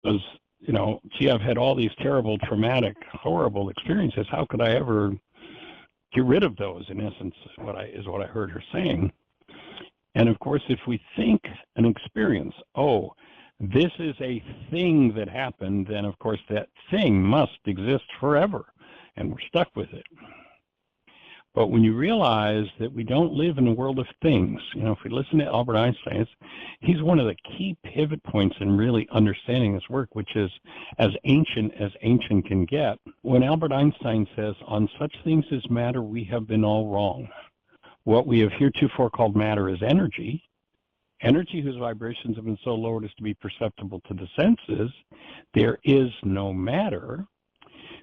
was, gee, I've had all these terrible, traumatic, horrible experiences. How could I ever get rid of those? In essence, what I heard her saying. And of course, if we think an experience, oh, this is a thing that happened, then of course that thing must exist forever, and we're stuck with it. But when you realize that we don't live in a world of things, if we listen to Albert Einstein, he's one of the key pivot points in really understanding this work, which is as ancient can get. When Albert Einstein says, on such things as matter, we have been all wrong. What we have heretofore called matter is energy, energy whose vibrations have been so lowered as to be perceptible to the senses. There is no matter.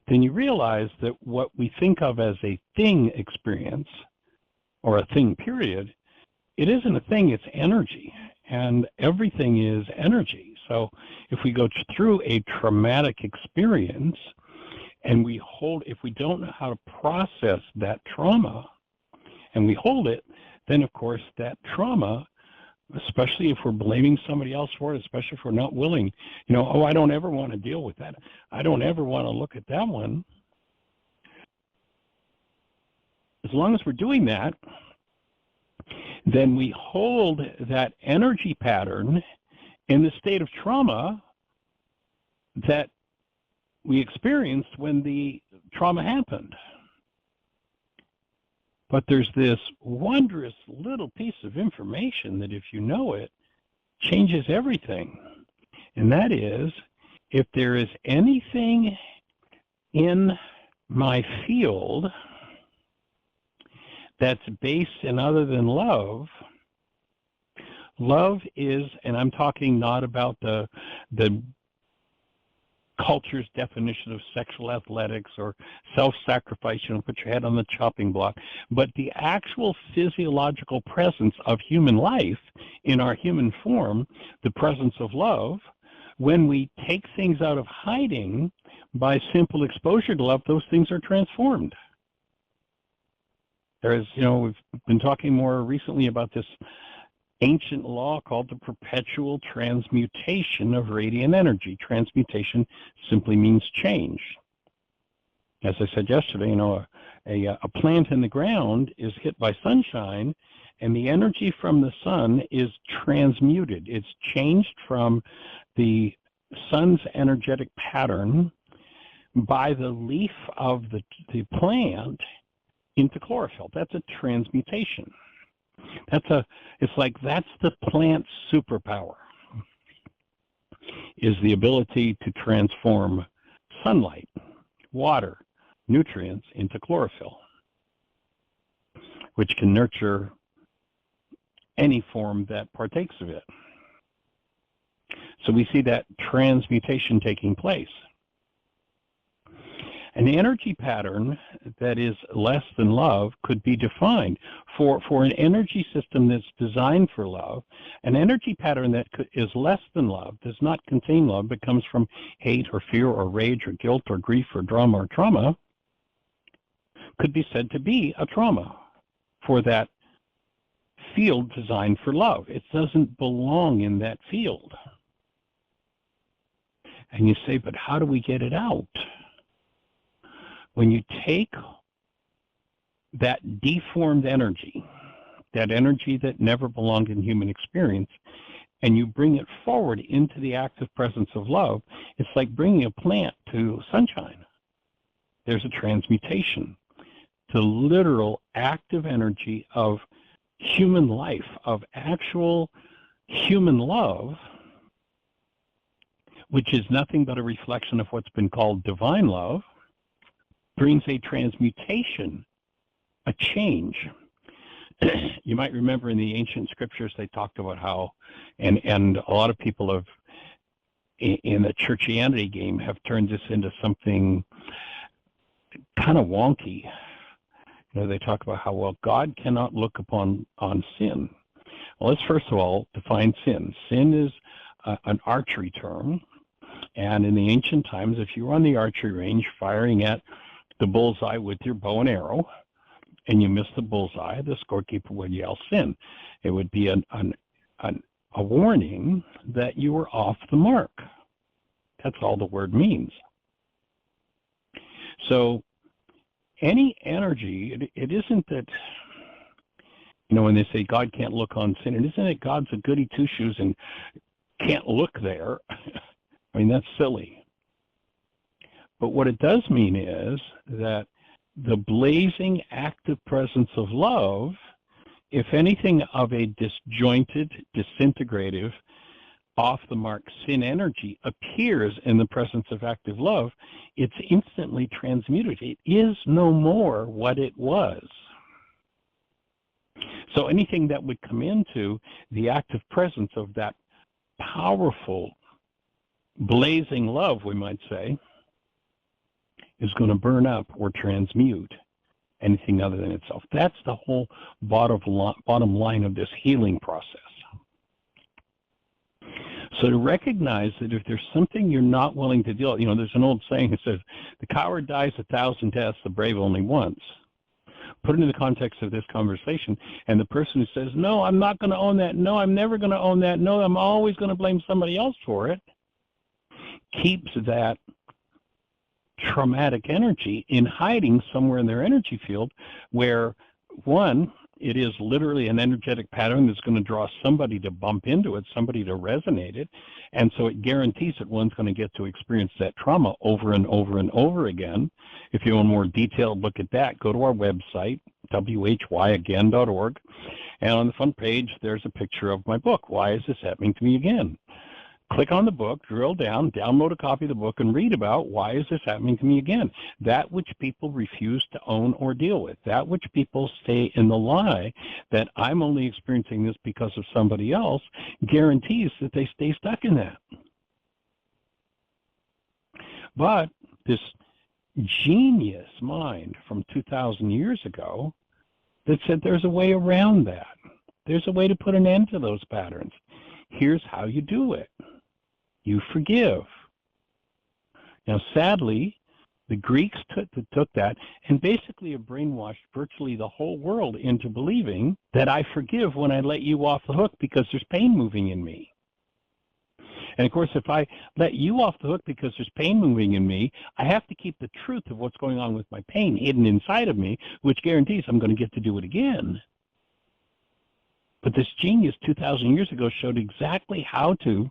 Then you realize that what we think of as a thing experience, or a thing period, it isn't a thing, it's energy. And everything is energy. So if we go through a traumatic experience, and if we don't know how to process that trauma, and we hold it, then of course that trauma, especially if we're blaming somebody else for it, especially if we're not willing, oh, I don't ever want to deal with that. I don't ever want to look at that one. As long as we're doing that, then we hold that energy pattern in the state of trauma that we experienced when the trauma happened. But there's this wondrous little piece of information that, if you know it, changes everything. And that is, if there is anything in my field that's based in other than love, love is, and I'm talking not about the culture's definition of sexual athletics or self-sacrifice, put your head on the chopping block, but the actual physiological presence of human life in our human form, the presence of love. When we take things out of hiding by simple exposure to love, those things are transformed. We've been talking more recently about this ancient law called the perpetual transmutation of radiant energy. Transmutation simply means change. As I said yesterday, a plant in the ground is hit by sunshine, and the energy from the sun is transmuted. It's changed from the sun's energetic pattern by the leaf of the plant into chlorophyll. That's a transmutation. It's like that's the plant's superpower, is the ability to transform sunlight, water, nutrients into chlorophyll, which can nurture any form that partakes of it. So we see that transmutation taking place. And the energy pattern that is less than love could be defined for an energy system that's designed for love. An energy pattern that is less than love, does not contain love, but comes from hate or fear or rage or guilt or grief or drama or trauma, could be said to be a trauma for that field designed for love. It doesn't belong in that field. And you say, but how do we get it out? When you take that deformed energy, that energy that never belonged in human experience, and you bring it forward into the active presence of love, it's like bringing a plant to sunshine. There's a transmutation. The literal active energy of human life, of actual human love, which is nothing but a reflection of what's been called divine love, brings a transmutation, a change. You might remember in the ancient scriptures they talked about how, and a lot of people have, in the churchianity game, have turned this into something kind of wonky. They talk about how, well, God cannot look on sin. Well, let's first of all define sin. Sin is an archery term, and in the ancient times, if you were on the archery range firing at the bullseye with your bow and arrow, and you miss the bullseye, the scorekeeper would yell sin. It would be a warning that you were off the mark. That's all the word means. So any energy, it isn't that, when they say God can't look on sin, it isn't that God's a goody two-shoes and can't look there. I mean, that's silly. But what it does mean is that the blazing, active presence of love, if anything of a disjointed, disintegrative, off-the-mark sin energy appears in the presence of active love, it's instantly transmuted. It is no more what it was. So anything that would come into the active presence of that powerful, blazing love, we might say, is going to burn up or transmute anything other than itself. That's the whole bottom line of this healing process. So to recognize that if there's something you're not willing to deal with, there's an old saying that says, the coward dies 1,000 deaths, the brave only once. Put it in the context of this conversation, and the person who says, no, I'm not going to own that, no, I'm never going to own that, no, I'm always going to blame somebody else for it, keeps that traumatic energy in hiding somewhere in their energy field where, one, it is literally an energetic pattern that's going to draw somebody to bump into it, somebody to resonate it, and so it guarantees that one's going to get to experience that trauma over and over and over again. If you want a more detailed look at that, go to our website, whyagain.org, and on the front page, there's a picture of my book, Why Is This Happening to Me Again? Click on the book, drill down, download a copy of the book, and read about why is this happening to me again. That which people refuse to own or deal with, that which people stay in the lie that I'm only experiencing this because of somebody else, guarantees that they stay stuck in that. But this genius mind from 2,000 years ago that said there's a way around that. There's a way to put an end to those patterns. Here's how you do it. You forgive. Now, sadly, the Greeks took that and basically have brainwashed virtually the whole world into believing that I forgive when I let you off the hook because there's pain moving in me. And of course, if I let you off the hook because there's pain moving in me, I have to keep the truth of what's going on with my pain hidden inside of me, which guarantees I'm going to get to do it again. But this genius 2,000 years ago showed exactly how to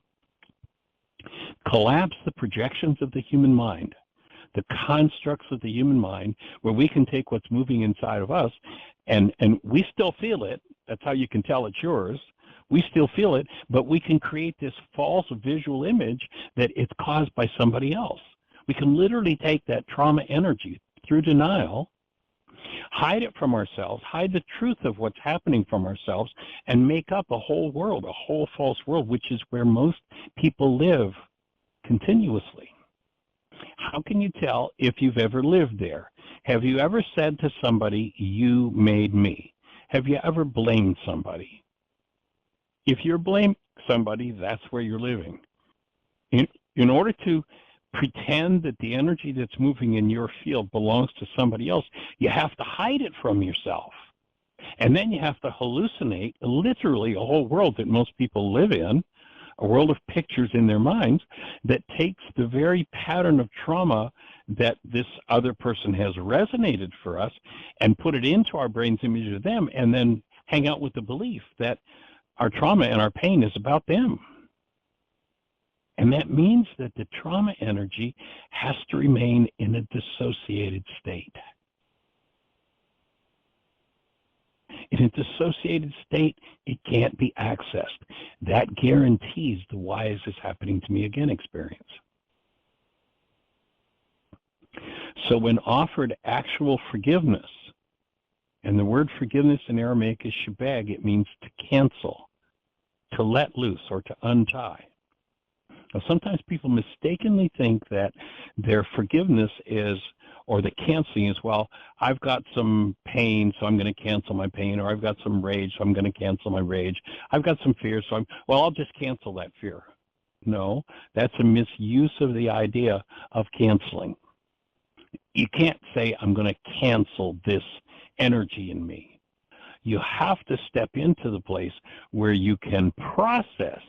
collapse the projections of the human mind, the constructs of the human mind, where we can take what's moving inside of us, and we still feel it. That's how you can tell it's yours. We still feel it, but we can create this false visual image that it's caused by somebody else. We can literally take that trauma energy through denial, hide it from ourselves, hide the truth of what's happening from ourselves, and make up a whole world, a whole false world, which is where most people live continuously. How can you tell if you've ever lived there? Have you ever said to somebody, you made me? Have you ever blamed somebody? If you're blaming somebody, that's where you're living. In order to pretend that the energy that's moving in your field belongs to somebody else, you have to hide it from yourself. And then you have to hallucinate literally a whole world that most people live in, a world of pictures in their minds that takes the very pattern of trauma that this other person has resonated for us and put it into our brain's image of them, and then hang out with the belief that our trauma and our pain is about them. And that means that the trauma energy has to remain in a dissociated state. In a dissociated state, it can't be accessed. That guarantees the why is this happening to me again experience. So when offered actual forgiveness, and the word forgiveness in Aramaic is shebag, it means to cancel, to let loose, or to untie. Now, sometimes people mistakenly think that their forgiveness is, or the canceling is, well, I've got some pain, so I'm going to cancel my pain, or I've got some rage, so I'm going to cancel my rage. I've got some fear, so I'll just cancel that fear. No, that's a misuse of the idea of canceling. You can't say, I'm going to cancel this energy in me. You have to step into the place where you can process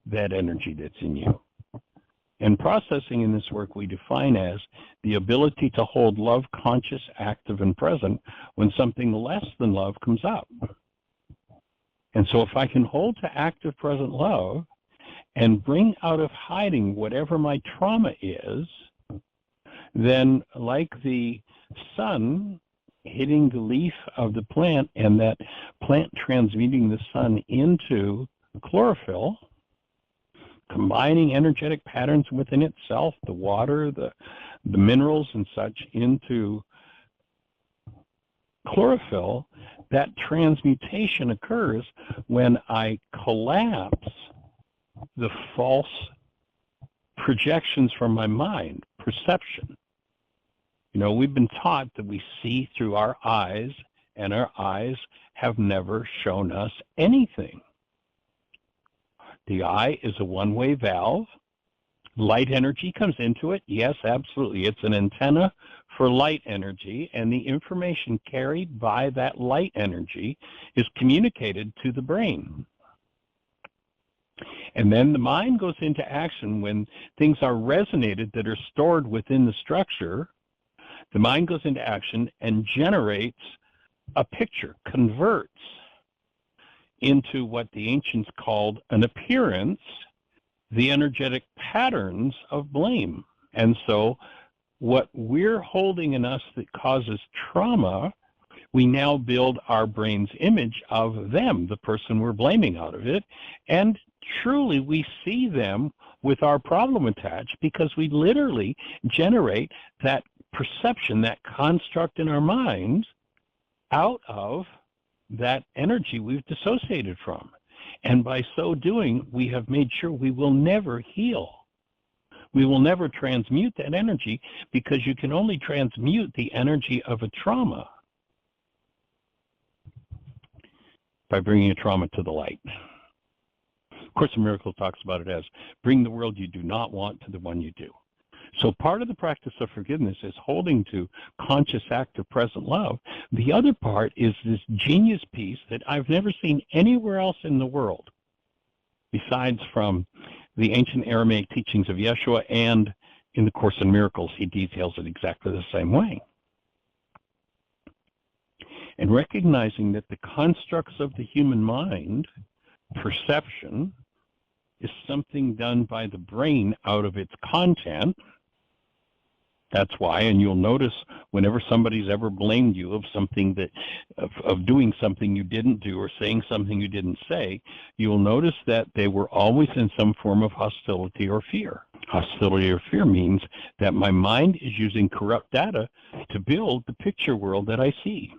that energy that's in you. And processing in this work we define as the ability to hold love conscious, active, and present when something less than love comes up. And so if I can hold to active, present love and bring out of hiding whatever my trauma is, then like the sun hitting the leaf of the plant and that plant transmuting the sun into chlorophyll, combining energetic patterns within itself, the water, the minerals and such into chlorophyll, that transmutation occurs when I collapse the false projections from my mind, perception. You know, we've been taught that we see through our eyes, and our eyes have never shown us anything. The eye is a one-way valve. Light energy comes into it. Yes, absolutely. It's an antenna for light energy, and the information carried by that light energy is communicated to the brain. And then the mind goes into action when things are resonated that are stored within the structure. The mind goes into action and generates a picture, converts into what the ancients called an appearance, the energetic patterns of blame. And so what we're holding in us that causes trauma, we now build our brain's image of them, the person we're blaming out of it, and truly we see them with our problem attached because we literally generate that perception, that construct in our minds out of that energy we've dissociated from. And by so doing, we have made sure we will never heal. We will never transmute that energy because you can only transmute the energy of a trauma by bringing a trauma to the light. Course in Miracles talks about it as bring the world you do not want to the one you do. So part of the practice of forgiveness is holding to conscious, active, present love. The other part is this genius piece that I've never seen anywhere else in the world, besides from the ancient Aramaic teachings of Yeshua, and in the Course in Miracles, he details it exactly the same way. And recognizing that the constructs of the human mind, perception, is something done by the brain out of its content. That's why, and you'll notice whenever somebody's ever blamed you of something that, of doing something you didn't do or saying something you didn't say, you'll notice that they were always in some form of hostility or fear. Hostility or fear means that my mind is using corrupt data to build the picture world that I see.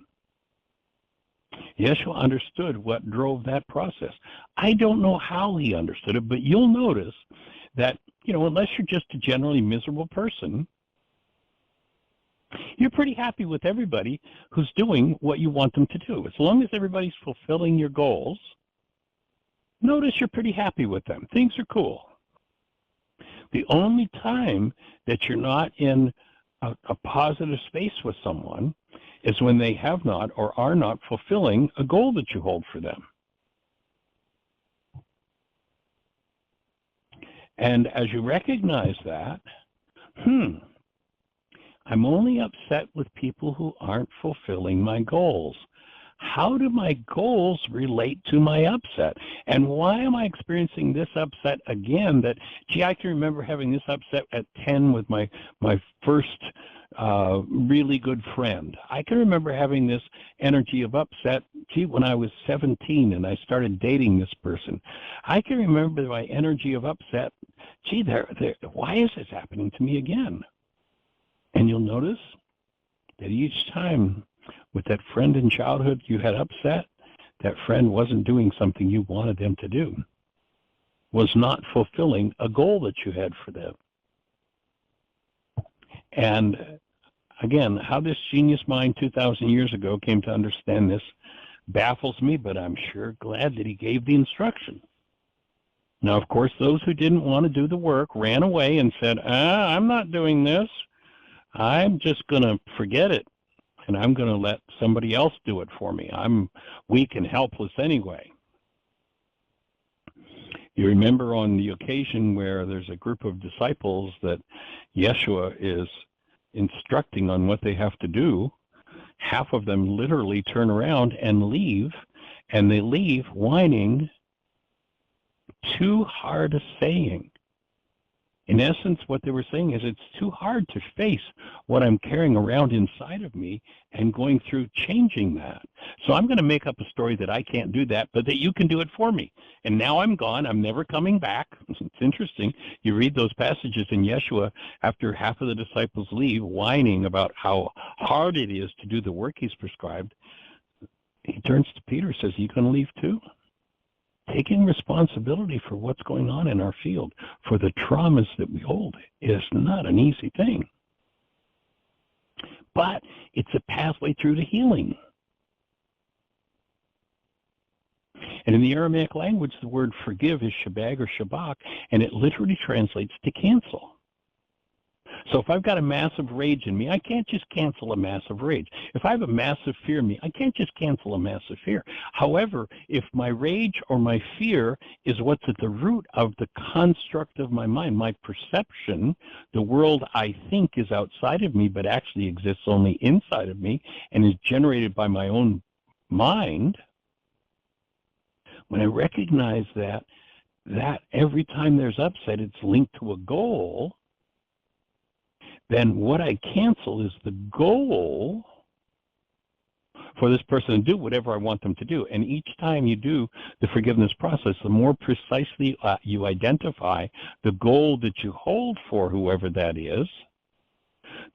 Yeshua understood what drove that process. I don't know how he understood it, but you'll notice that, you know, unless you're just a generally miserable person, you're pretty happy with everybody who's doing what you want them to do. As long as everybody's fulfilling your goals, notice you're pretty happy with them. Things are cool. The only time that you're not in a positive space with someone is when they have not or are not fulfilling a goal that you hold for them. And as you recognize that, I'm only upset with people who aren't fulfilling my goals. How do my goals relate to my upset? And why am I experiencing this upset again that, gee, I can remember having this upset at 10 with my first really good friend. I can remember having this energy of upset, gee, when I was 17 and I started dating this person. I can remember my energy of upset, gee, why is this happening to me again? And you'll notice that each time with that friend in childhood you had upset, that friend wasn't doing something you wanted them to do, was not fulfilling a goal that you had for them. And again, how this genius mind 2,000 years ago came to understand this baffles me, but I'm sure glad that he gave the instruction. Now, of course, those who didn't want to do the work ran away and said, I'm not doing this. I'm just going to forget it, and I'm going to let somebody else do it for me. I'm weak and helpless anyway. You remember on the occasion where there's a group of disciples that Yeshua is instructing on what they have to do, half of them literally turn around and leave, and they leave whining, too hard a saying. In essence, what they were saying is, it's too hard to face what I'm carrying around inside of me and going through changing that. So I'm going to make up a story that I can't do that, but that you can do it for me. And now I'm gone. I'm never coming back. It's interesting. You read those passages in Yeshua after half of the disciples leave, whining about how hard it is to do the work he's prescribed. He turns to Peter and says, you going to leave too? Taking responsibility for what's going on in our field, for the traumas that we hold, is not an easy thing. But it's a pathway through to healing. And in the Aramaic language, the word forgive is shabag or shabak, and it literally translates to cancel. So if I've got a massive rage in me, I can't just cancel a massive rage. If I have a massive fear in me, I can't just cancel a massive fear. However, if my rage or my fear is what's at the root of the construct of my mind, my perception, the world I think is outside of me but actually exists only inside of me and is generated by my own mind, when I recognize that every time there's upset, it's linked to a goal, then what I cancel is the goal for this person to do whatever I want them to do. And each time you do the forgiveness process, the more precisely you identify the goal that you hold for whoever that is,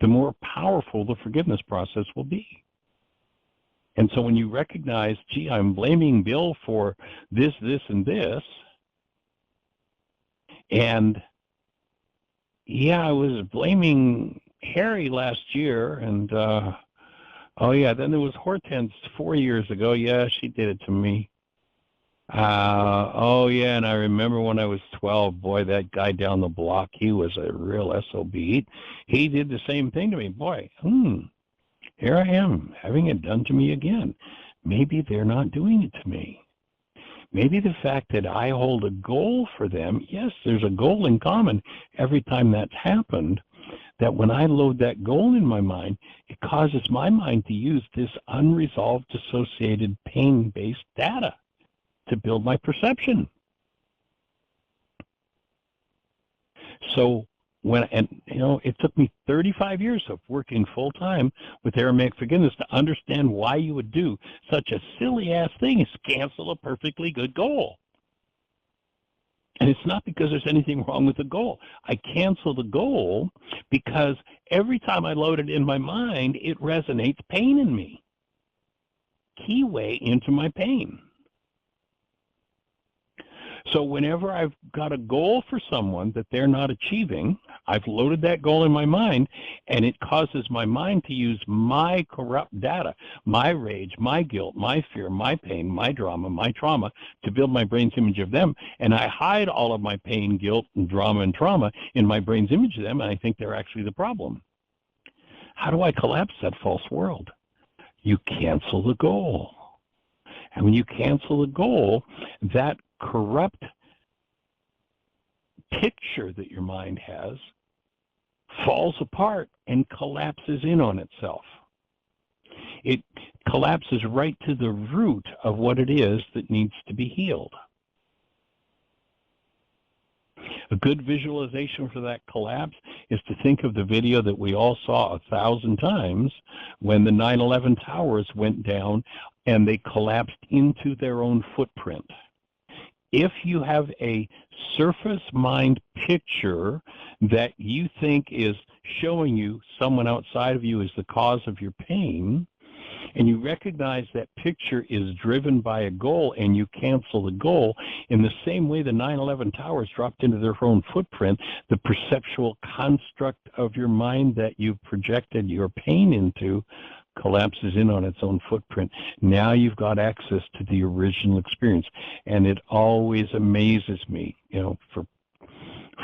the more powerful the forgiveness process will be. And so when you recognize, gee, I'm blaming Bill for this, and this, and yeah, I was blaming Harry last year, and oh yeah, then there was Hortense 4 years ago. Yeah, she did it to me. Oh yeah, and I remember when I was 12, boy, that guy down the block, he was a real SOB. He did the same thing to me. Boy, here I am, having it done to me again. Maybe they're not doing it to me. Maybe the fact that I hold a goal for them, yes, there's a goal in common every time that's happened, that when I load that goal in my mind, it causes my mind to use this unresolved, dissociated, pain-based data to build my perception. So it took me 35 years of working full-time with Aramaic forgiveness to understand why you would do such a silly-ass thing as cancel a perfectly good goal. And it's not because there's anything wrong with the goal. I cancel the goal because every time I load it in my mind, it resonates pain in me. Keyway into my pain. So whenever I've got a goal for someone that they're not achieving, I've loaded that goal in my mind, and it causes my mind to use my corrupt data, my rage, my guilt, my fear, my pain, my drama, my trauma, to build my brain's image of them. And I hide all of my pain, guilt, and drama and trauma in my brain's image of them, and I think they're actually the problem. How do I collapse that false world? You cancel the goal. And when you cancel the goal, that corrupt picture that your mind has falls apart and collapses in on itself. It collapses right to the root of what it is that needs to be healed. A good visualization for that collapse is to think of the video that we all saw 1,000 times when the 9/11 towers went down and they collapsed into their own footprint. If you have a surface mind picture that you think is showing you someone outside of you is the cause of your pain, and you recognize that picture is driven by a goal and you cancel the goal, in the same way the 9/11 towers dropped into their own footprint, the perceptual construct of your mind that you've projected your pain into collapses in on its own footprint. Now you've got access to the original experience. And it always amazes me, for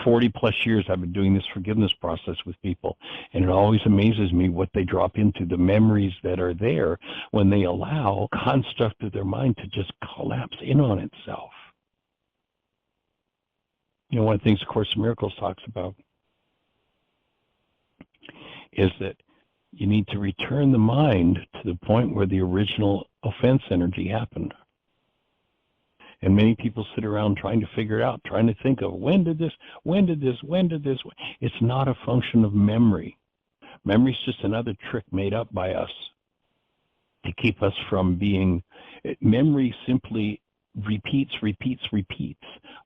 40 plus years I've been doing this forgiveness process with people, and it always amazes me what they drop into, the memories that are there when they allow construct of their mind to just collapse in on itself. One of the things A Course in Miracles talks about is that you need to return the mind to the point where the original offense energy happened. And many people sit around trying to figure it out, trying to think of when did this. It's not a function of memory. Memory is just another trick made up by us to keep us from being. Memory simply repeats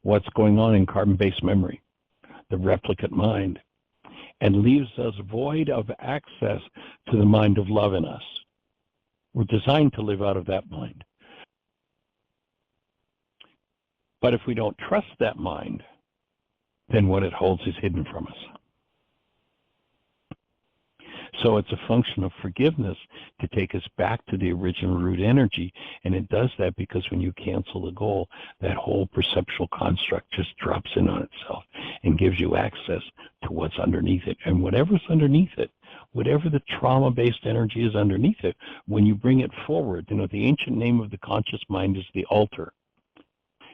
what's going on in carbon-based memory, the replicate mind, and leaves us void of access to the mind of love in us. We're designed to live out of that mind. But if we don't trust that mind, then what it holds is hidden from us. So it's a function of forgiveness to take us back to the original root energy, and it does that because when you cancel the goal, that whole perceptual construct just drops in on itself and gives you access to what's underneath it. And whatever's underneath it, whatever the trauma-based energy is underneath it, when you bring it forward, the ancient name of the conscious mind is the altar.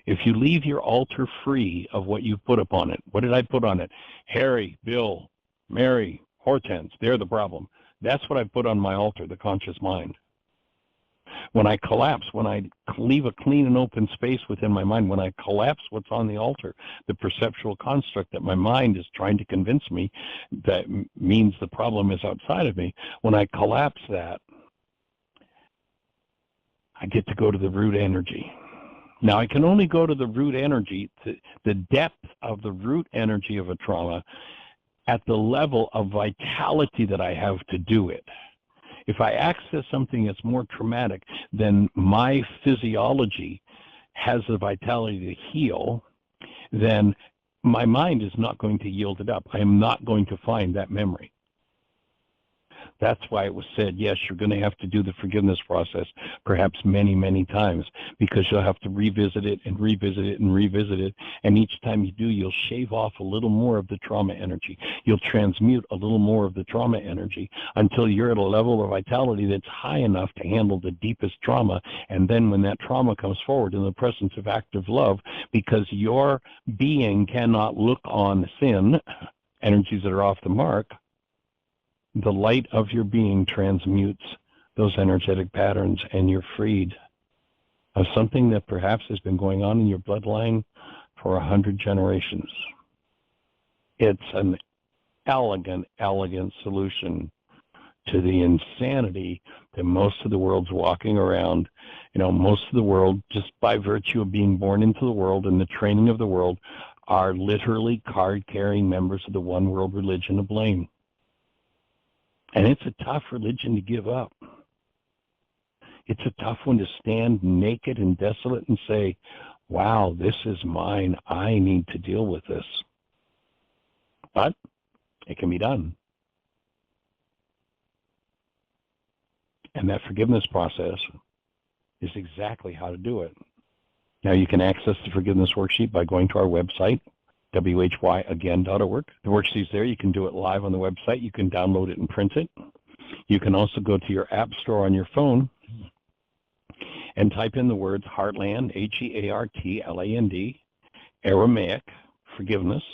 If you leave your altar free of what you put upon it, what did I put on it? Harry, Bill, Mary, Hortense, they're the problem. That's what I put on my altar, the conscious mind. When I collapse, when I leave a clean and open space within my mind, when I collapse what's on the altar, the perceptual construct that my mind is trying to convince me that means the problem is outside of me, when I collapse that, I get to go to the root energy. Now, I can only go to the root energy, to the depth of the root energy of a trauma, at the level of vitality that I have to do it. If I access something that's more traumatic, then my physiology has the vitality to heal, then my mind is not going to yield it up. I am not going to find that memory. That's why it was said, yes, you're going to have to do the forgiveness process perhaps many, many times, because you'll have to revisit it and revisit it and revisit it. And each time you do, you'll shave off a little more of the trauma energy. You'll transmute a little more of the trauma energy until you're at a level of vitality that's high enough to handle the deepest trauma. And then when that trauma comes forward in the presence of active love, because your being cannot look on sin, energies that are off the mark, the light of your being transmutes those energetic patterns, and you're freed of something that perhaps has been going on in your bloodline for 100 generations. It's an elegant, elegant solution to the insanity that most of the world's walking around. Most of the world, just by virtue of being born into the world and the training of the world, are literally card-carrying members of the one world religion of blame. And it's a tough religion to give up. It's a tough one to stand naked and desolate and say, wow, this is mine. I need to deal with this. But it can be done. And that forgiveness process is exactly how to do it. Now you can access the forgiveness worksheet by going to our website, whyagain.org. The worksheet's there. You can do it live on the website. You can download it and print it. You can also go to your app store on your phone and type in the words Heartland, Heartland, Aramaic, forgiveness.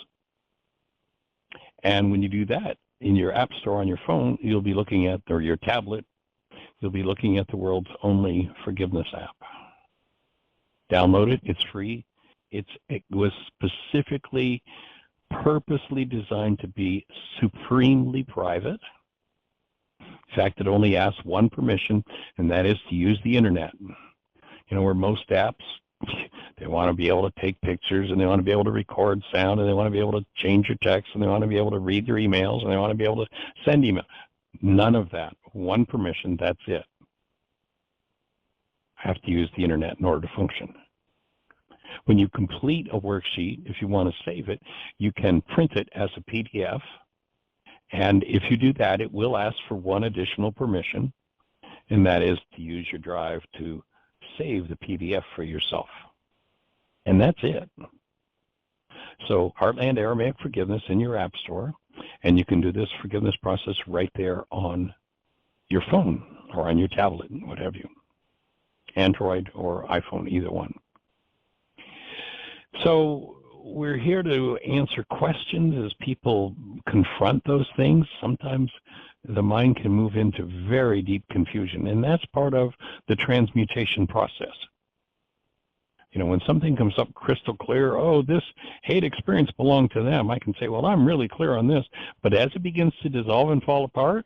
And when you do that in your app store on your phone, you'll be looking at, or your tablet, you'll be looking at the world's only forgiveness app. Download it. It's free. It was specifically, purposely designed to be supremely private. In fact, it only asks one permission, and that is to use the internet. Where most apps, they want to be able to take pictures, and they want to be able to record sound, and they want to be able to change your text, and they want to be able to read your emails, and they want to be able to send email. None of that. One permission, that's it. I have to use the internet in order to function. When you complete a worksheet, if you want to save it, you can print it as a PDF. And if you do that, it will ask for one additional permission, and that is to use your drive to save the PDF for yourself. And that's it. So Heartland Aramaic Forgiveness in your app store, and you can do this forgiveness process right there on your phone or on your tablet, what have you. Android or iPhone, either one. So we're here to answer questions as people confront those things. Sometimes the mind can move into very deep confusion, and that's part of the transmutation process. You know, when something comes up crystal clear, oh, this hate experience belonged to them, I can say, well, I'm really clear on this. But as it begins to dissolve and fall apart,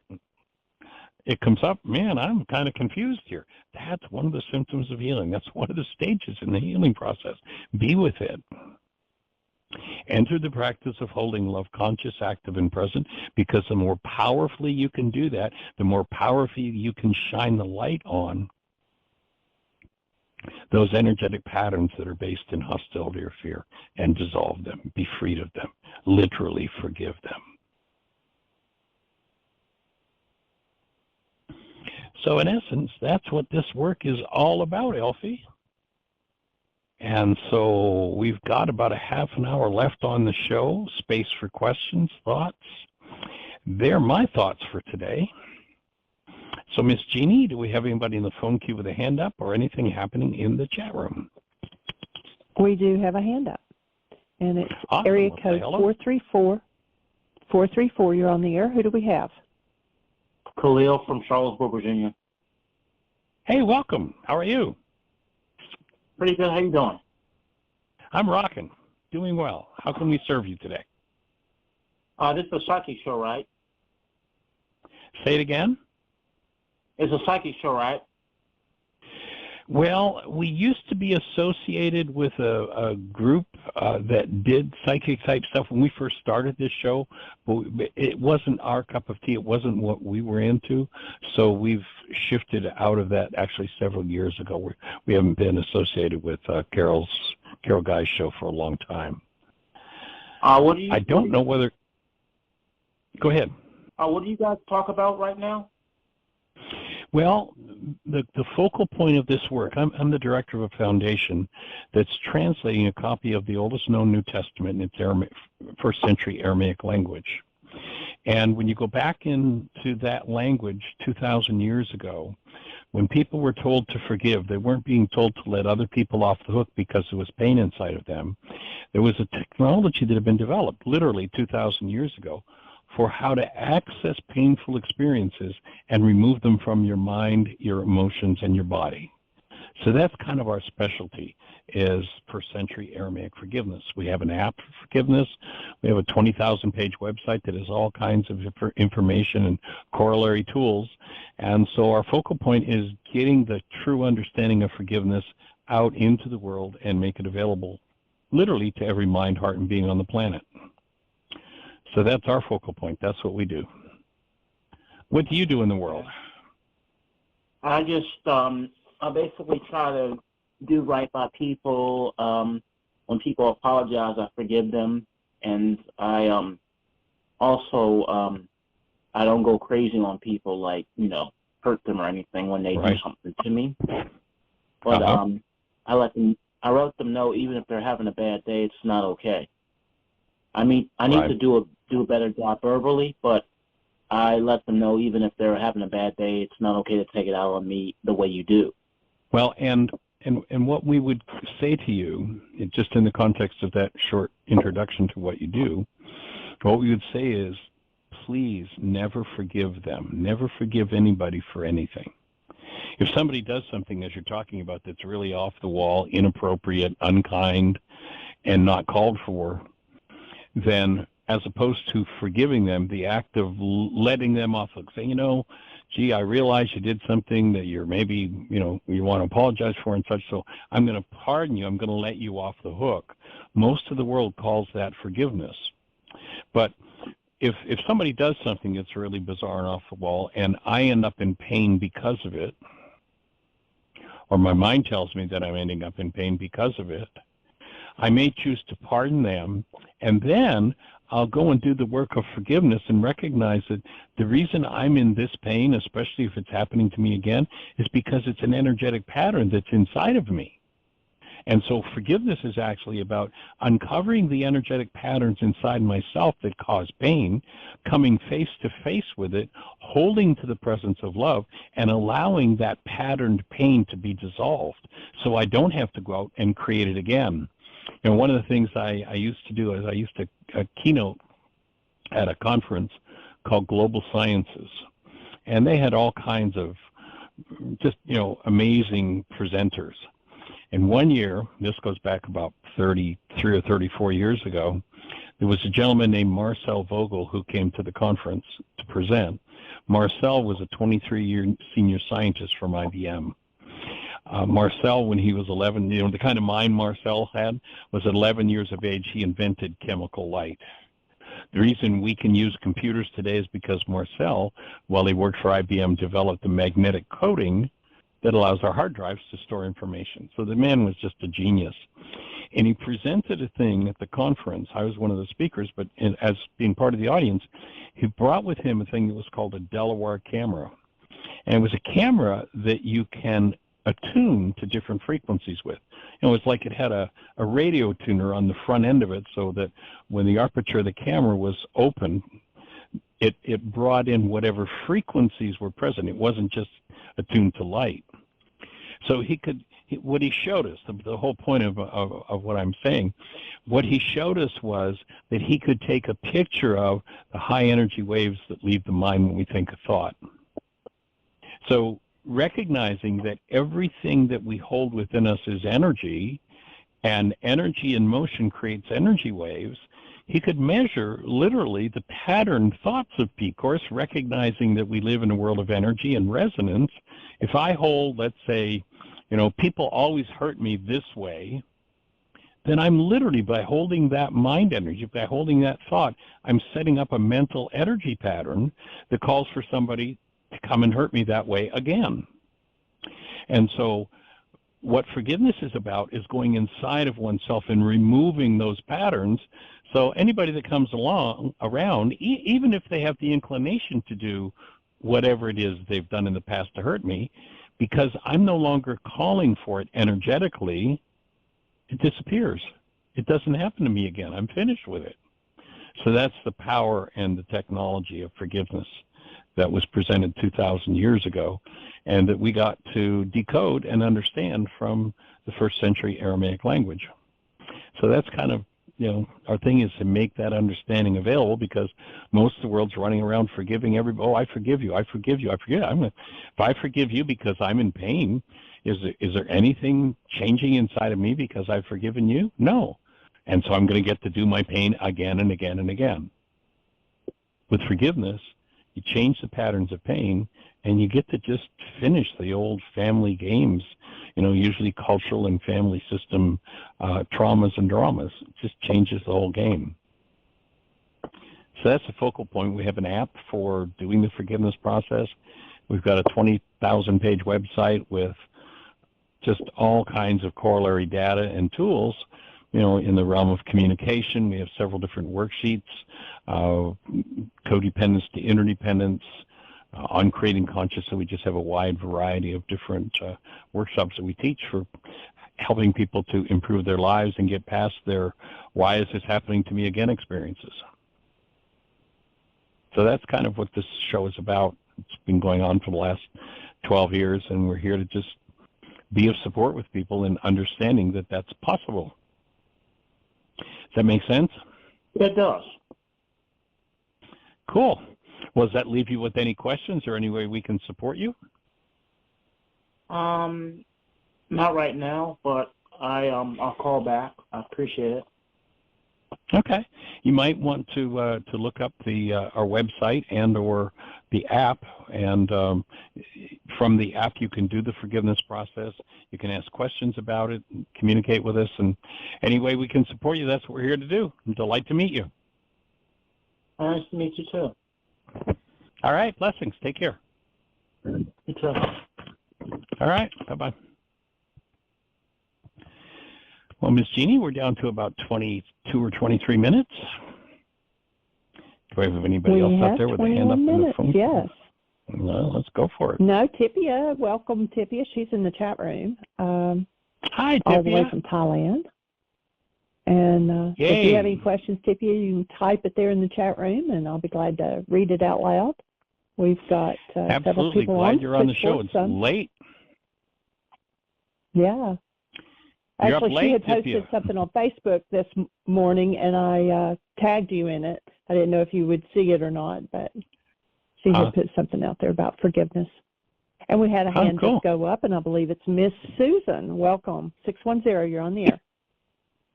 it comes up, man, I'm kind of confused here. That's one of the symptoms of healing. That's one of the stages in the healing process. Be with it. Enter the practice of holding love conscious, active, and present, because the more powerfully you can do that, the more powerfully you can shine the light on those energetic patterns that are based in hostility or fear, and dissolve them, be freed of them, literally forgive them. So in essence, that's what this work is all about, Elfie. And so we've got about a half an hour left on the show, space for questions, thoughts. They're my thoughts for today. So, Miss Jeannie, do we have anybody in the phone queue with a hand up or anything happening in the chat room? We do have a hand up, and it's awesome. area code 434. 434, you're on the air. Who do we have? Khalil from Charlottesville, Virginia. Hey, welcome. How are you? Pretty good. How you doing? I'm rocking. Doing well. How can we serve you today? This is a psychic show, right? Say it again? It's a psychic show, right? Well, we used to be associated with a group that did psychic type stuff when we first started this show, but it wasn't our cup of tea. It wasn't what we were into, so we've shifted out of that actually several years ago. We haven't been associated with Carol Guy's show for a long time. What do you? I don't know whether. Go ahead. What do you guys talk about right now? Well, the focal point of this work, I'm the director of a foundation that's translating a copy of the oldest known New Testament in its first century Aramaic language. And when you go back into that language 2,000 years ago, when people were told to forgive, they weren't being told to let other people off the hook because there was pain inside of them. There was a technology that had been developed literally 2,000 years ago for how to access painful experiences and remove them from your mind, your emotions, and your body. So that's kind of our specialty, is first century Aramaic forgiveness. We have an app for forgiveness. We have a 20,000-page website that has all kinds of information and corollary tools. And so our focal point is getting the true understanding of forgiveness out into the world and make it available literally to every mind, heart, and being on the planet. So that's our focal point. That's what we do. What do you do in the world? I just, I basically try to do right by people. When people apologize, I forgive them. And I also, I don't go crazy on people, like, hurt them or anything when they do something to me. But I let them know, even if they're having a bad day, it's not okay. I mean, I need to do a better job verbally, but I let them know, even if they're having a bad day, it's not okay to take it out on me the way you do. Well, and what we would say to you, just in the context of that short introduction to what you do, what we would say is, please never forgive them. Never forgive anybody for anything. If somebody does something, as you're talking about, that's really off the wall, inappropriate, unkind, and not called for, then as opposed to forgiving them, the act of letting them off, like saying, gee, I realize you did something that you're maybe, you want to apologize for and such, so I'm going to pardon you, I'm going to let you off the hook. Most of the world calls that forgiveness. But if somebody does something that's really bizarre and off the wall, and I end up in pain because of it, or my mind tells me that I'm ending up in pain because of it, I may choose to pardon them, and then I'll go and do the work of forgiveness and recognize that the reason I'm in this pain, especially if it's happening to me again, is because it's an energetic pattern that's inside of me. And so forgiveness is actually about uncovering the energetic patterns inside myself that cause pain, coming face to face with it, holding to the presence of love, and allowing that patterned pain to be dissolved so I don't have to go out and create it again. You know, one of the things I used to do is I used to keynote at a conference called Global Sciences, and they had all kinds of just, you know, amazing presenters. And one year, this goes back about 33 or 34 years ago, there was a gentleman named Marcel Vogel who came to the conference to present. Marcel was a 23-year senior scientist from IBM. Marcel, when he was 11, you know, the kind of mind Marcel had was at 11 years of age, he invented chemical light. The reason we can use computers today is because Marcel, while he worked for IBM, developed a magnetic coating that allows our hard drives to store information. So the man was just a genius. And he presented a thing at the conference. I was one of the speakers, but as being part of the audience, he brought with him a thing that was called a Delaware camera. And it was a camera that you can attune to different frequencies with. You know, it's like it had a radio tuner on the front end of it, so that when the aperture of the camera was open, it brought in whatever frequencies were present. It wasn't just attuned to light. So what he showed us, the whole point of what I'm saying, what he showed us was that he could take a picture of the high energy waves that leave the mind when we think a thought. So recognizing that everything that we hold within us is energy, and energy in motion creates energy waves, he could measure literally the pattern thoughts of P-course, recognizing that we live in a world of energy and resonance. If I hold, let's say, you know, people always hurt me this way, then I'm literally, by holding that mind energy, by holding that thought, I'm setting up a mental energy pattern that calls for somebody to come and hurt me that way again. And so what forgiveness is about is going inside of oneself and removing those patterns. So anybody that comes around, even if they have the inclination to do whatever it is they've done in the past to hurt me, because I'm no longer calling for it energetically, it disappears. It doesn't happen to me again. I'm finished with it. So that's the power and the technology of forgiveness that was presented 2,000 years ago, and that we got to decode and understand from the first century Aramaic language. So that's kind of, you know, our thing is to make that understanding available, because most of the world's running around forgiving everybody. Oh, I forgive you, I forgive you, I forgive you. If I forgive you because I'm in pain, is there anything changing inside of me because I've forgiven you? No. And so I'm going to get to do my pain again and again and again. With forgiveness, you change the patterns of pain, and you get to just finish the old family games, you know, usually cultural and family system traumas and dramas. It just changes the whole game. So that's the focal point. We have an app for doing the forgiveness process. We've got a 20,000-page website with just all kinds of corollary data and tools. You know, in the realm of communication, we have several different worksheets, codependence to interdependence, on creating conscious. So we just have a wide variety of different workshops that we teach for helping people to improve their lives and get past their "why is this happening to me again" experiences. So that's kind of what this show is about. It's been going on for the last 12 years, and we're here to just be of support with people in understanding that that's possible. Does that make sense? It does. Cool. Well, does that leave you with any questions or any way we can support you? Not right now, but I'll call back. I appreciate it. Okay. You might want to look up the our website and or the app, and from the app you can do the forgiveness process. You can ask questions about it, communicate with us, and any way we can support you, that's what we're here to do. I'm delighted to meet you. Nice to meet you too. All right. Blessings. Take care. You too. All right. Bye-bye. Well, Ms. Jeannie, we're down to about 22 or 23 minutes. Do I have anybody else out there with a hand up on the phone? Yes. Well, let's go for it. No, Tipia. Welcome, Tipia. She's in the chat room. Hi, Tipia. All the way from Thailand. And if you have any questions, Tipia, you can type it there in the chat room, and I'll be glad to read it out loud. We've got several people glad you're on the show. It's late. Yeah. Actually, she had posted something on Facebook this morning, and I tagged you in it. I didn't know if you would see it or not, but she had put something out there about forgiveness. And we had a hand just go up, and I believe it's Miss Susan. Welcome. 610, you're on the air.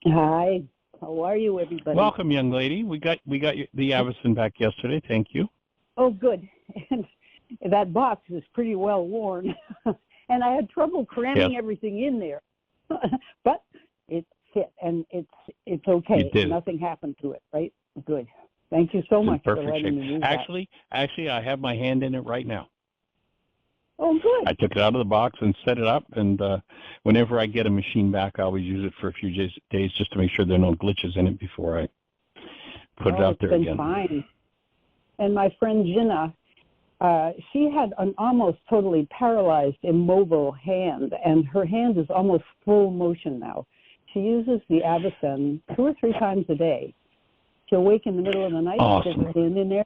Hi. How are you, everybody? Welcome, young lady. We got the Avison back yesterday. Thank you. Oh, good. And that box is pretty well worn, and I had trouble cramming everything in there, but it fit, and it's okay. Nothing happened to it, right? Good. Thank you so much for letting me use that. Actually, I have my hand in it right now. Oh, good. I took it out of the box and set it up, and whenever I get a machine back, I always use it for a few days just to make sure there are no glitches in it before I put it out there again. It's been fine. And my friend Gina, she had an almost totally paralyzed, immobile hand, and her hand is almost full motion now. She uses the Avison 2 or 3 times a day. She'll wake in the middle of the night, stick her hand in there.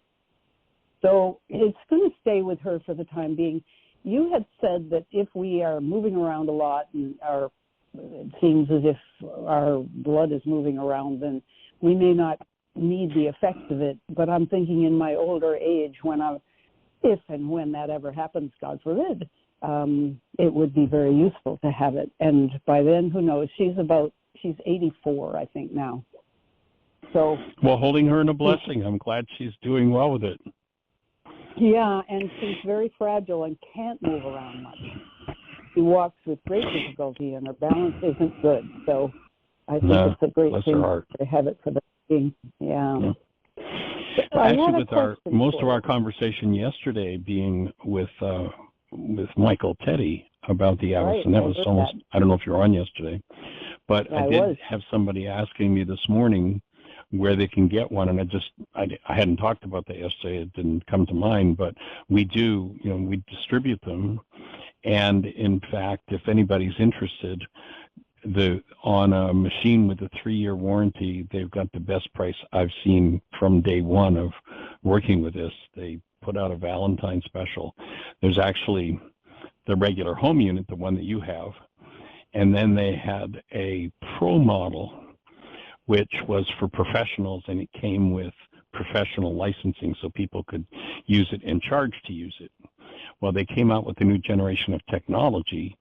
So it's going to stay with her for the time being. You had said that if we are moving around a lot and it seems as if our blood is moving around, then we may not need the effects of it. But I'm thinking in my older age, if and when that ever happens, God forbid, it would be very useful to have it. And by then, who knows? She's 84, I think, now. So, well, holding her in a blessing. I'm glad she's doing well with it. Yeah, and she's very fragile and can't move around much. She walks with great difficulty, and her balance isn't good. So I think it's a great thing to have it for the thing. Yeah. Actually, with most of our conversation yesterday being with Michael Teddy about the Avison, that was almost, I don't know if you were on yesterday, but I did have somebody asking me this morning where they can get one, and I hadn't talked about that yesterday. It didn't come to mind, but we do, we distribute them, and in fact, if anybody's interested, on a machine with a 3-year warranty, they've got the best price I've seen from day one of working with this. They put out a Valentine special. There's actually the regular home unit, the one that you have, and then they had a pro model, which was for professionals, and it came with professional licensing so people could use it and charge to use it. Well, they came out with a new generation of technology,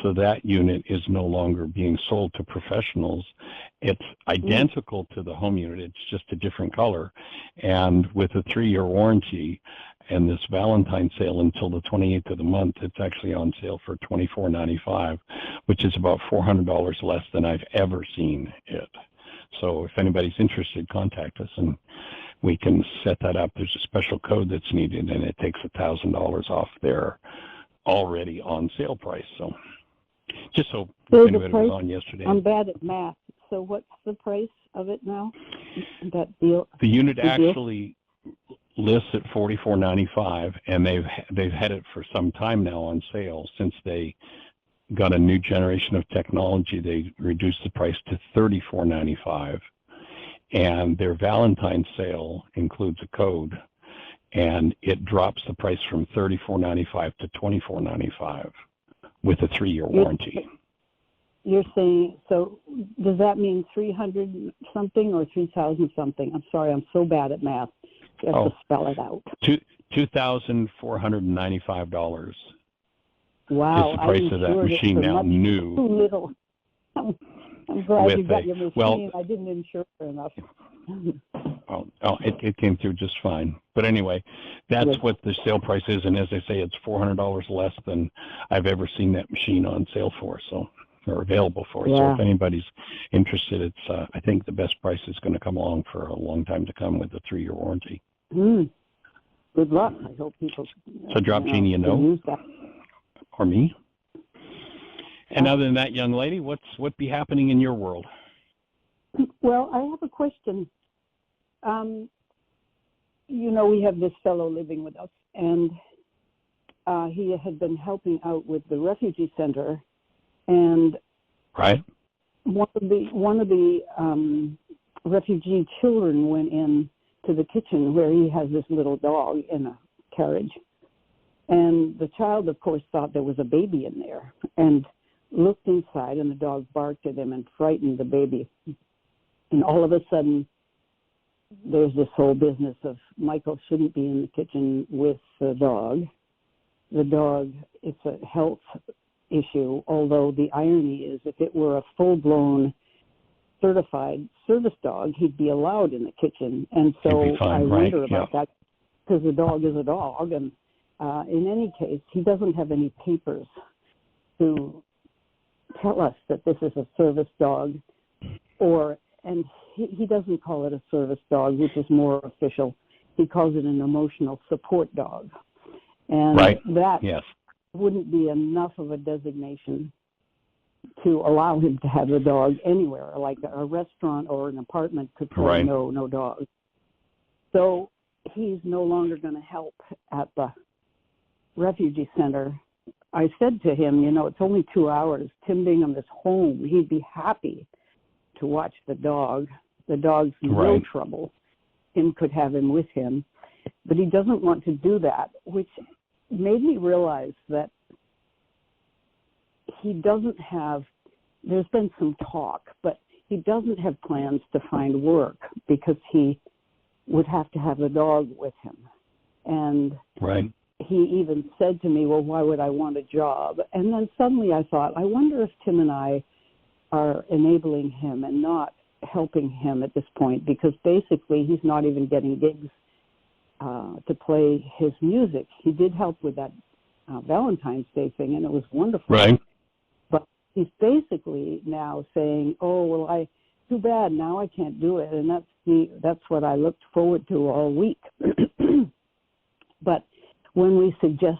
so that unit is no longer being sold to professionals. It's identical to the home unit, it's just a different color. And with a 3-year warranty and this Valentine sale until the 28th of the month, it's actually on sale for $24.95, which is about $400 less than I've ever seen it. So if anybody's interested, contact us and we can set that up. There's a special code that's needed, and it takes $1,000 off their already on sale price. So just so anybody was on yesterday. I'm bad at math. So what's the price of it now? That deal. The unit actually lists at $44.95, and they've had it for some time now on sale since they got a new generation of technology. They reduced the price to $34.95, and their Valentine sale includes a code, and it drops the price from $34.95 to $24.95 with a 3-year warranty. You're saying, so does that mean 300 something or 3,000 something? I'm sorry, I'm so bad at math. You have to spell it out. $2,495. Wow, is the price of that machine now, new. Too little. I'm glad you got your machine. Well, I didn't insure it enough. It came through just fine. But anyway, that's what the sale price is, and as I say, it's $400 less than I've ever seen that machine on sale for, or available for. Yeah. So if anybody's interested, it's I think the best price is going to come along for a long time to come with a 3-year warranty. Good luck. I hope people. So drop Jeannie a note. Or me. And other than that, young lady, what be happening in your world? Well, I have a question. We have this fellow living with us, and he had been helping out with the refugee center, and one of the refugee children went in to the kitchen where he has this little dog in a carriage. And the child, of course, thought there was a baby in there. And looked inside, and the dog barked at him and frightened the baby. And all of a sudden, there's this whole business of Michael shouldn't be in the kitchen with the dog. The dog, it's a health issue, although the irony is if it were a full-blown certified service dog, he'd be allowed in the kitchen. And so I wonder about that because the dog is a dog. And in any case, he doesn't have any papers to tell us that this is a service dog, and he doesn't call it a service dog, which is more official. He calls it an emotional support dog. And that wouldn't be enough of a designation to allow him to have the dog anywhere, like a restaurant or an apartment could say no dog. So he's no longer going to help at the refugee center. I said to him, it's only 2 hours. Tim Bingham is home. He'd be happy to watch the dog. The dog's no trouble. Tim could have him with him. But he doesn't want to do that, which made me realize that he doesn't have, there's been some talk, but he doesn't have plans to find work because he would have to have the dog with him. And he even said to me, well, why would I want a job? And then suddenly I thought, I wonder if Tim and I are enabling him and not helping him at this point, because basically he's not even getting gigs to play his music. He did help with that Valentine's Day thing, and it was wonderful. But he's basically now saying, oh, well, too bad, now I can't do it. And that's what I looked forward to all week. But when we suggest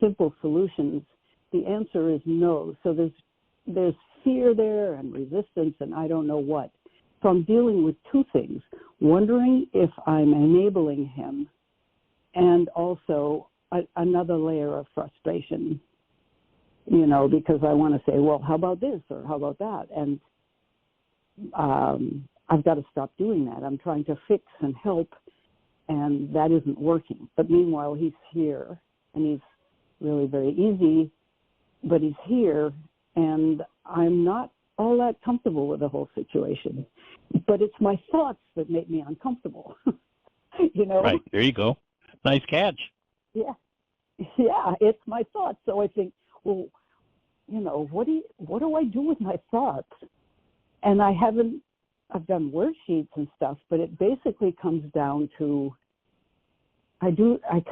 simple solutions, the answer is no. So there's fear there and resistance and I don't know what. So I'm dealing with two things, wondering if I'm enabling him and also another layer of frustration, because I want to say, well, how about this or how about that? And I've got to stop doing that. I'm trying to fix and help, and that isn't working. But meanwhile, he's here, and he's really very easy, but he's here, and I'm not all that comfortable with the whole situation. But it's my thoughts that make me uncomfortable, Right, there you go. Nice catch. Yeah, it's my thoughts. So I think, well, what do I do with my thoughts? And I've done worksheets and stuff, but it basically comes down to, I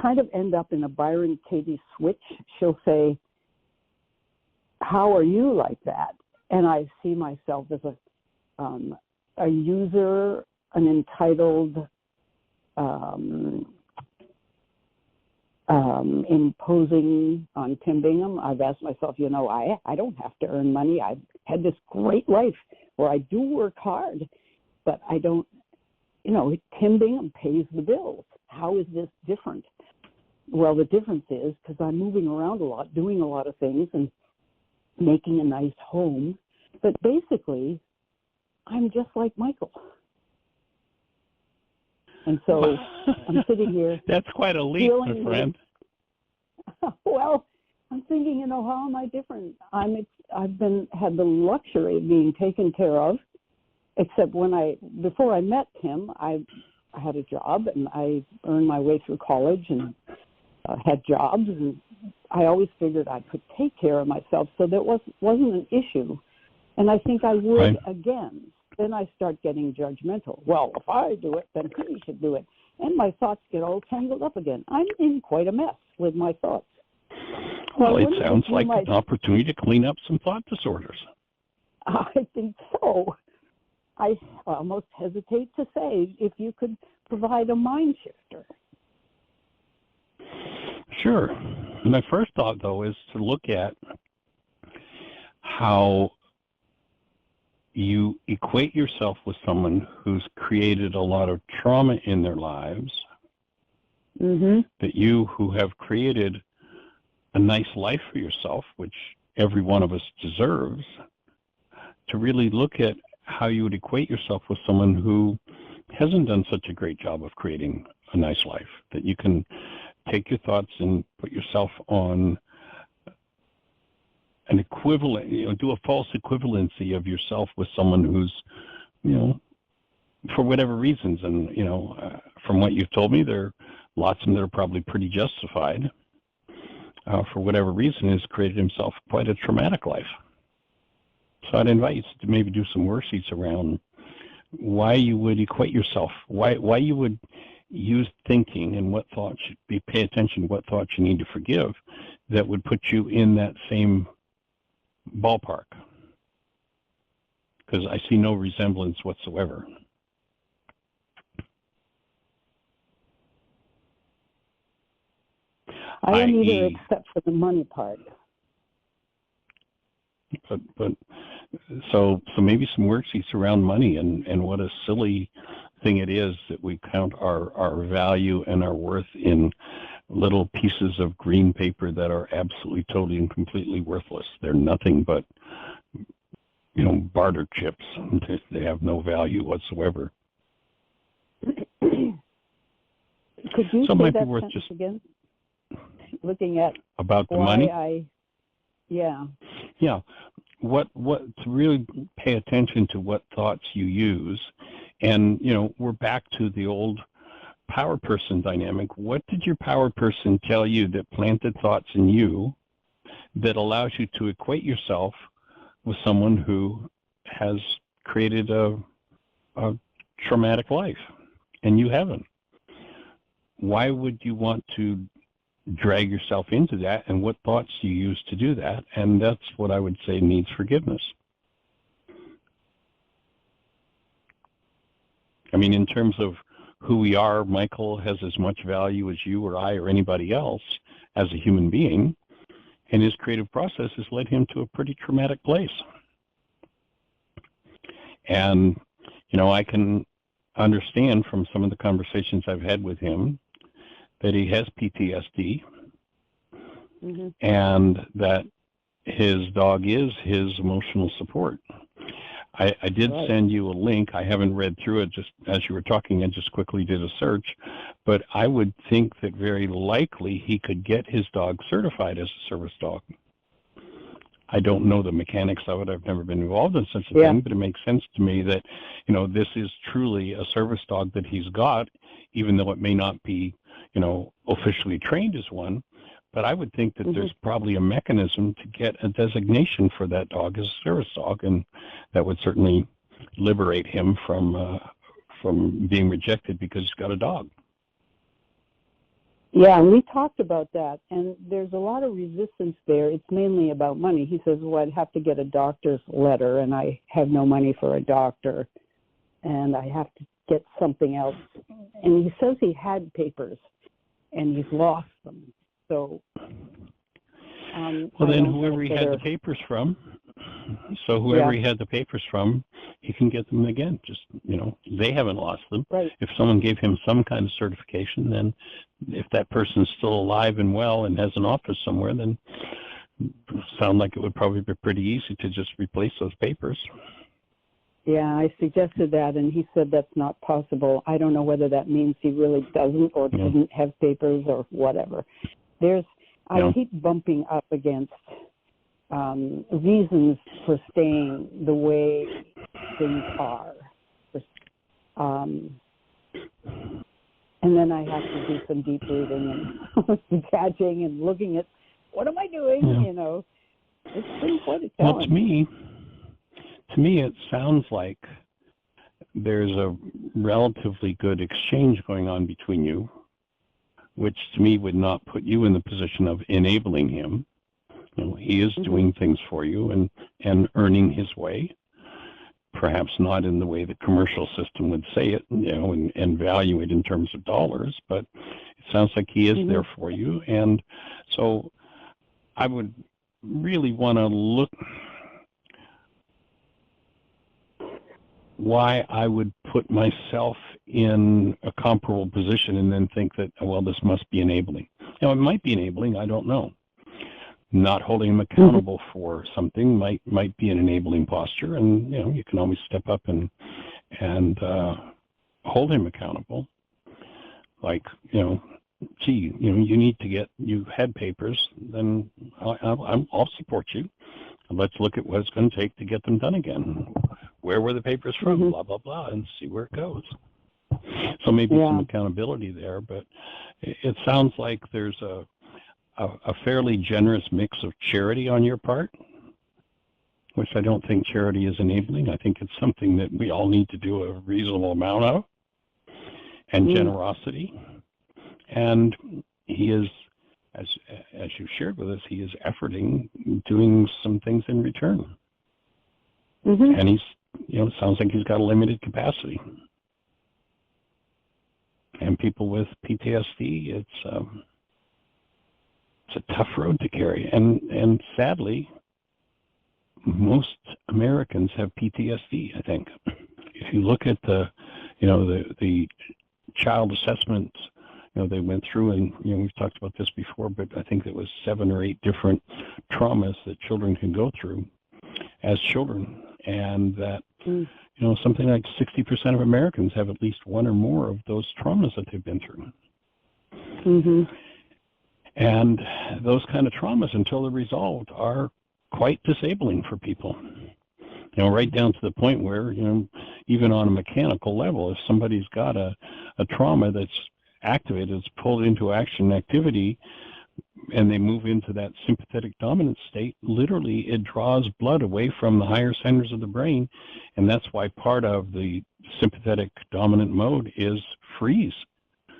kind of end up in a Byron Katie switch. She'll say, how are you like that? And I see myself as a user, an entitled, imposing on Tim Bingham. I've asked myself, I don't have to earn money. I've had this great life where I do work hard, but I don't, Tim Bingham pays the bills. How is this different? Well, the difference is because I'm moving around a lot, doing a lot of things and making a nice home. But basically, I'm just like Michael. And so I'm sitting here. That's quite a leap, my friend. Well, I'm thinking, how am I different? I've had the luxury of being taken care of, except before I met him, I had a job and I earned my way through college and had jobs, and I always figured I could take care of myself, so that wasn't an issue. And I think I would again. Then I start getting judgmental. Well, if I do it, then he should do it. And my thoughts get all tangled up again. I'm in quite a mess with my thoughts. Well, it sounds like an opportunity to clean up some thought disorders. I think so. I almost hesitate to say if you could provide a mind shifter. Sure. My first thought, though, is to look at how you equate yourself with someone who's created a lot of trauma in their lives, that you who have created a nice life for yourself, which every one of us deserves, to really look at how you would equate yourself with someone who hasn't done such a great job of creating a nice life, that you can take your thoughts and put yourself on an equivalent, do a false equivalency of yourself with someone who's, for whatever reasons, and from what you've told me, there are lots of them that are probably pretty justified. For whatever reason, has created himself quite a traumatic life. So I'd invite you to maybe do some worksheets around why you would equate yourself, why you would use thinking and what thoughts should be, pay attention to what thoughts you need to forgive that would put you in that same ballpark. Because I see no resemblance whatsoever. I am either except for the money part. But so maybe some worksheets around money and what a silly thing it is that we count our value and our worth in little pieces of green paper that are absolutely, totally, and completely worthless. They're nothing but, barter chips. They have no value whatsoever. Could you say that sentence again? Looking at about the money? Yeah. What to really pay attention to what thoughts you use, and we're back to the old power person dynamic. What did your power person tell you that planted thoughts in you that allows you to equate yourself with someone who has created a traumatic life, and you haven't? Why would you want to drag yourself into that, and what thoughts do you use to do that? And that's what I would say needs forgiveness. I mean, in terms of who we are, Michael has as much value as you or I or anybody else as a human being, and his creative process has led him to a pretty traumatic place. And, I can understand from some of the conversations I've had with him that he has PTSD, and that his dog is his emotional support. I did send you a link. I haven't read through it. Just as you were talking, I just quickly did a search. But I would think that very likely he could get his dog certified as a service dog. I don't know the mechanics of it. I've never been involved in such a thing, but it makes sense to me that, this is truly a service dog that he's got, even though it may not be, officially trained as one. But I would think that there's probably a mechanism to get a designation for that dog as a service dog, and that would certainly liberate him from being rejected because he's got a dog. Yeah, and we talked about that, and there's a lot of resistance there. It's mainly about money. He says, well, I'd have to get a doctor's letter, and I have no money for a doctor, and I have to get something else. And he says he had papers, and he's lost them. So, well, then whoever he had the papers from, he had the papers from, he can get them again. Just, they haven't lost them. Right. If someone gave him some kind of certification, then if that person's still alive and well and has an office somewhere, then it sounds like it would probably be pretty easy to just replace those papers. Yeah, I suggested that, and he said that's not possible. I don't know whether that means he really doesn't or didn't have papers or whatever. I keep bumping up against reasons for staying the way things are. And then I have to do some deep breathing and detaching and looking at what am I doing, It's been quite a challenge. Well, to me, it sounds like there's a relatively good exchange going on between you, which to me would not put you in the position of enabling him. He is doing things for you and earning his way, perhaps not in the way the commercial system would say it, and value it in terms of dollars, but it sounds like he is there for you. And so I would really want to look why I would put myself in a comparable position and then think that, well, this must be enabling. It might be enabling, I don't know. Not holding him accountable for something might be an enabling posture, and you can always step up and hold him accountable. Like, gee, you need to get, you had papers, then I'll support you. Let's look at what it's going to take to get them done again. Where were the papers from? Blah, blah, blah, and see where it goes. So maybe some accountability there, but it sounds like there's a fairly generous mix of charity on your part, which I don't think charity is enabling. I think it's something that we all need to do a reasonable amount of, and generosity. And he is, as you shared with us, he is efforting doing some things in return. And he's, it sounds like he's got a limited capacity. And people with PTSD, it's a tough road to carry. And sadly, most Americans have PTSD, I think. If you look at the child assessments, they went through, and we've talked about this before, but I think it was 7 or 8 different traumas that children can go through as children, and that something like 60% of Americans have at least one or more of those traumas that they've been through. And those kind of traumas, until they're resolved, are quite disabling for people. Right down to the point where, even on a mechanical level, if somebody's got a trauma that's activated, it's pulled into action activity, and they move into that sympathetic dominant state, literally it draws blood away from the higher centers of the brain, and that's why part of the sympathetic dominant mode is freeze.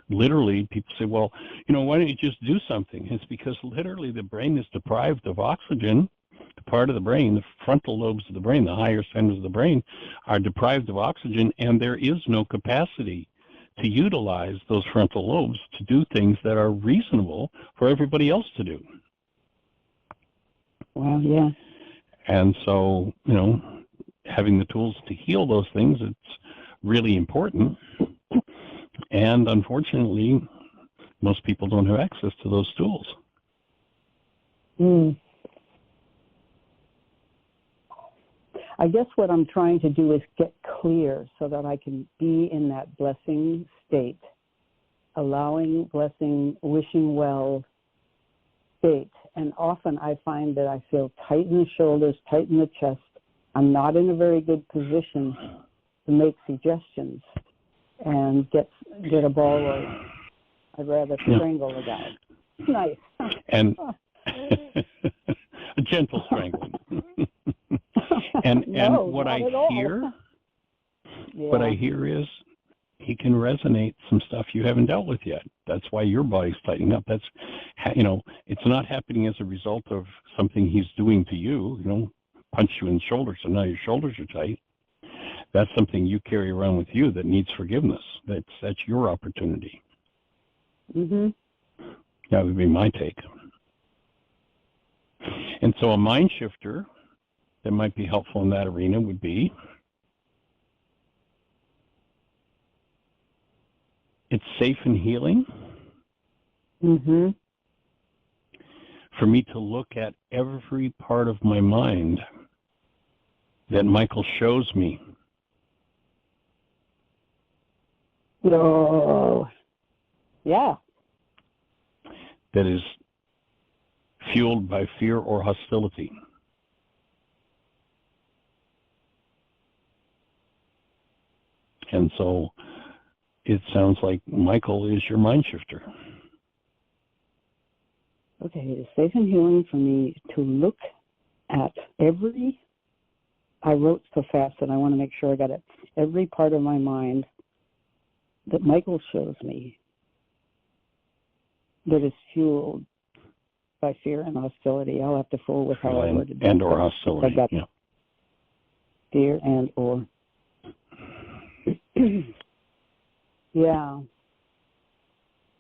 Literally, people say, well, why don't you just do something? It's because literally the brain is deprived of oxygen. The part of the brain, the frontal lobes of the brain, the higher centers of the brain, are deprived of oxygen, and there is no capacity to utilize those frontal lobes to do things that are reasonable for everybody else to do. Wow, yeah. And so, having the tools to heal those things, it's really important. And unfortunately, most people don't have access to those tools. I guess what I'm trying to do is get clear so that I can be in that blessing state, allowing, blessing, wishing well state. And often I find that I feel tight in the shoulders, tight in the chest. I'm not in a very good position to make suggestions and get a ball rolling. I'd rather strangle the guy. Nice. And a gentle strangling. And what I hear is he can resonate some stuff you haven't dealt with yet. That's why your body's tightening up. That's, it's not happening as a result of something he's doing to you, punch you in the shoulder, so now your shoulders are tight. That's something you carry around with you that needs forgiveness. That's your opportunity. That would be my take. And so a mind shifter that might be helpful in that arena would be, it's safe and healing for me to look at every part of my mind that Michael shows me. Oh, yeah. That is fueled by fear or hostility. And so it sounds like Michael is your mind shifter. Okay, it's safe and healing for me to look at I wrote so fast and I want to make sure I got it, every part of my mind that Michael shows me that is fueled by fear and hostility. I'll have to fool with how I worded that. And or hostility. I got fear and or. Yeah.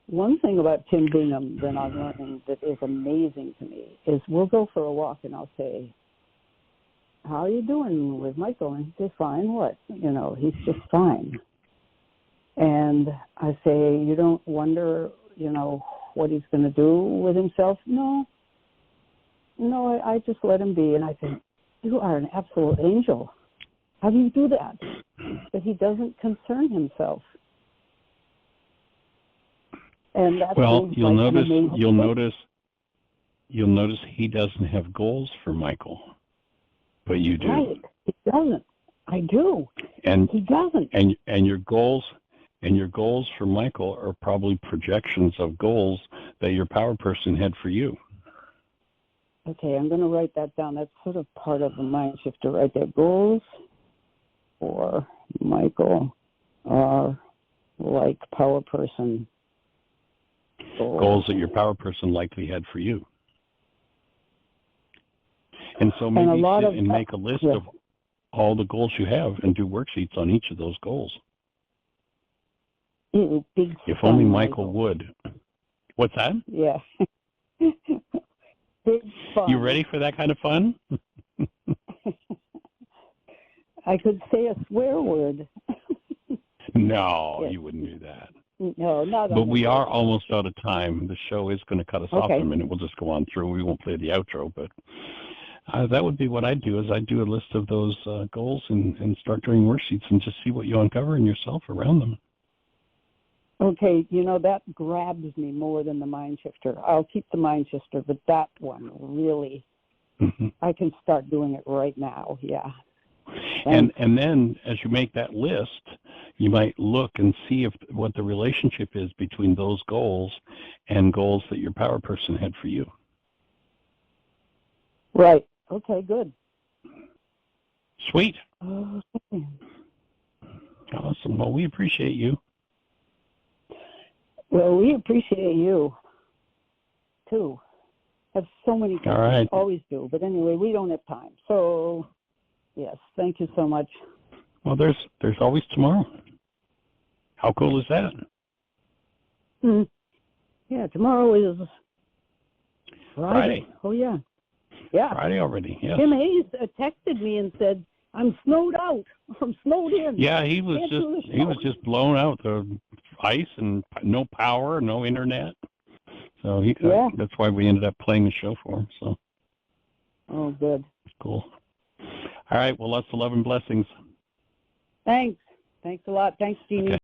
One thing about Tim Bingham that I'm learning that is amazing to me is we'll go for a walk and I'll say, how are you doing with Michael? And he'll say, fine, what? He's just fine. And I say, you don't wonder, what he's going to do with himself? No, I just let him be. And I think, you are an absolute angel. How do you do that? But he doesn't concern himself. And that Well, seems you'll like an notice amazing you'll notice he doesn't have goals for Michael, but you do. Right. He doesn't. I do. And He doesn't. and your goals for Michael are probably projections of goals that your power person had for you. Okay, I'm going to write that down. That's sort of part of the mind shifter right there. Goals for Michael are like power person Goals that your power person likely had for you. And so maybe sit and make a list of all the goals you have and do worksheets on each of those goals. Big if fun, only Michael would. What's that? Yeah. Big fun. You ready for that kind of fun? I could say a swear word. No, Yes. you wouldn't do that. No, not. But we are almost out of time. The show is going to cut us off in a minute. We'll just go on through. We won't play the outro, but that would be what I'd do. Is I'd do a list of those goals and start doing worksheets and just see what you uncover in yourself around them. Okay, that grabs me more than the mind shifter. I'll keep the mind shifter, but that one really, I can start doing it right now. Yeah. And then as you make that list, you might look and see what the relationship is between those goals and goals that your power person had for you. Right. Okay, good. Sweet. Okay. Awesome. Well, we appreciate you. Well, we appreciate you, too. Have so many things. All right. Always do. But anyway, we don't have time. So, yes, thank you so much. Well, there's always tomorrow. How cool is that? Yeah, tomorrow is Friday. Oh, yeah. Yeah. Friday already, yes. Tim Hayes texted me and said, I'm snowed out. I'm snowed in. Yeah, he was just blown out. The ice and no power, no internet. So that's why we ended up playing the show for him. So. Oh, good. Cool. All right. Well, lots of love and blessings. Thanks. Thanks a lot. Thanks, Jeannie. Okay.